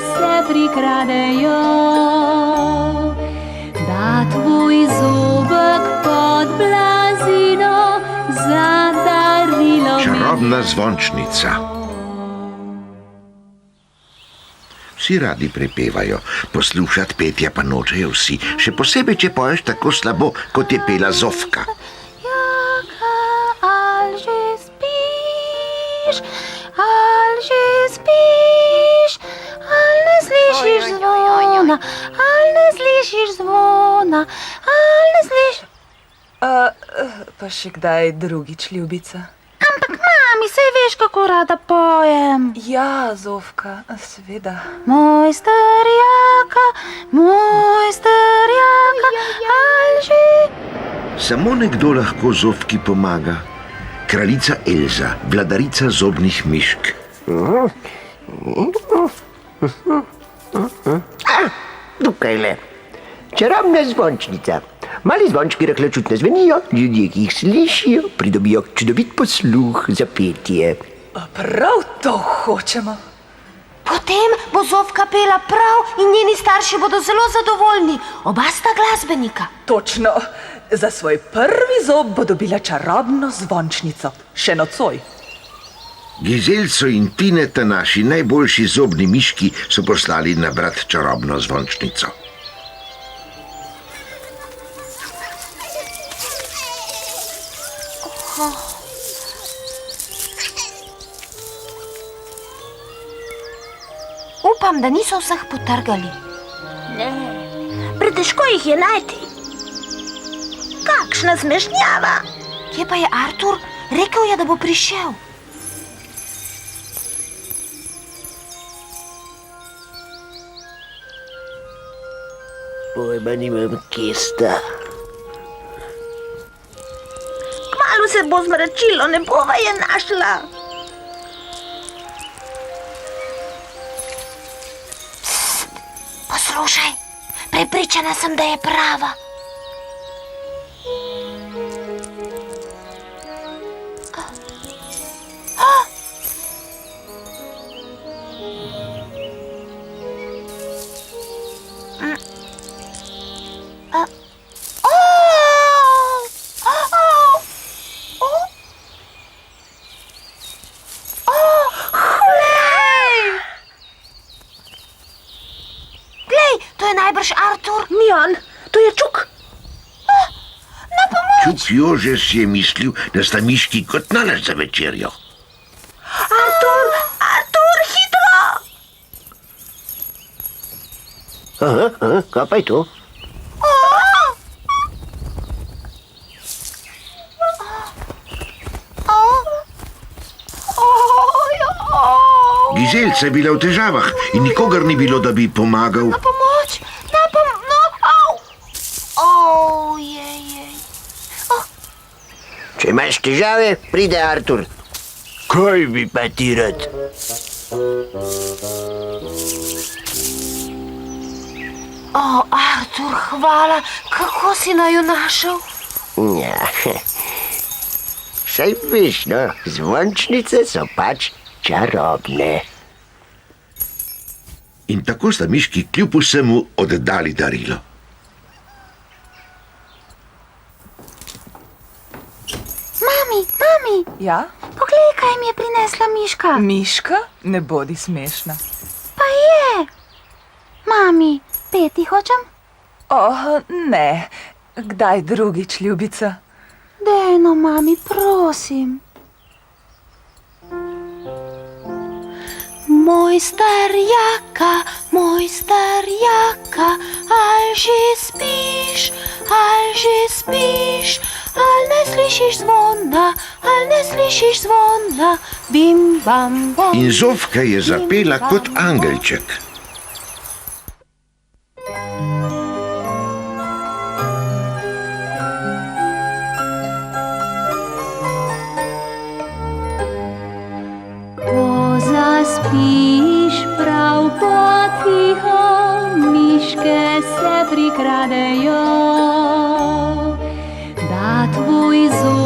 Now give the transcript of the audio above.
se prikradejo, da tvoj zobek pod blazino za darilo mi. Čarobna zvončnica. Vsi radi prepevajo, poslušati petja pa nočejo vsi, še posebej, če poješ tako slabo, kot je pela Zofka. Jaka, al že spiš, al že spiš, al ne slišiš zvona, al ne slišiš zvona, al ne slišiš... Pa še kdaj drugič, ljubica? Ampak, mami, saj veš, kako rada pojem. Ja, Zofka, seveda. Moj starjaka, al že... Samo nekdo lahko Zofki pomaga. Kraljica Elza, vladarica zobnih mišk. Tukajle. Čarobna zvončnica. Mali zvončki rahločutno zvenijo, ljudje, ki jih slišijo, pridobijo čudovit posluh za petje. Prav to hočemo. Potem bo Zofka pela prav in njeni starši bodo zelo zadovoljni. Oba sta glasbenika. Točno. Za svoj prvi zob bo dobila čarobno zvončnico. Še nocoj. Gizelco in Tineta, naši najboljši zobni miški, so poslali nabrat čarobno zvončnico. Upam, da niso vseh potrgali. Ne, pretežko jih je najti. Kakšna zmešnjava. Kje pa je Artur? Rekel je, da bo prišel. Pojma nimam, kje sta. Kmalu se bo zmračilo, ne bova je našla. Poslušaj, prepričana sem, da je prava. To je najbrž Artur. Ni on, to je Čuk. Čuk Jože si je mislil, da sta miški kot nalašč za večerjo. Artur, hitro! Aha, kaj pa je to? Gizelca je bila v težavah in nikogar ni bilo, da bi ji pomagal. Na pomoč, au! Ojej. Če imaš težave, pride Artur. Kaj bi pa ti rad? O, Artur, hvala. Kako si naju našel? Ja, saj veš, no, zvončnice so pač čarobne. In tako sta miški kljub vsemu oddali darilo. Mami, Ja? poglej, kaj mi je prinesla miška. Miška? Ne bodi smešna. Pa je. Mami, peti hočem? Ne. Kdaj drugič, ljubica? Dej no, mami, prosim. Moj starjaka, al že spiš, al ne slišiš zvona, bim bam bom. In Zofka je zapela kot angelček. Ko zaspiš prav potiho, miške se prikradejo, da tvoj zobek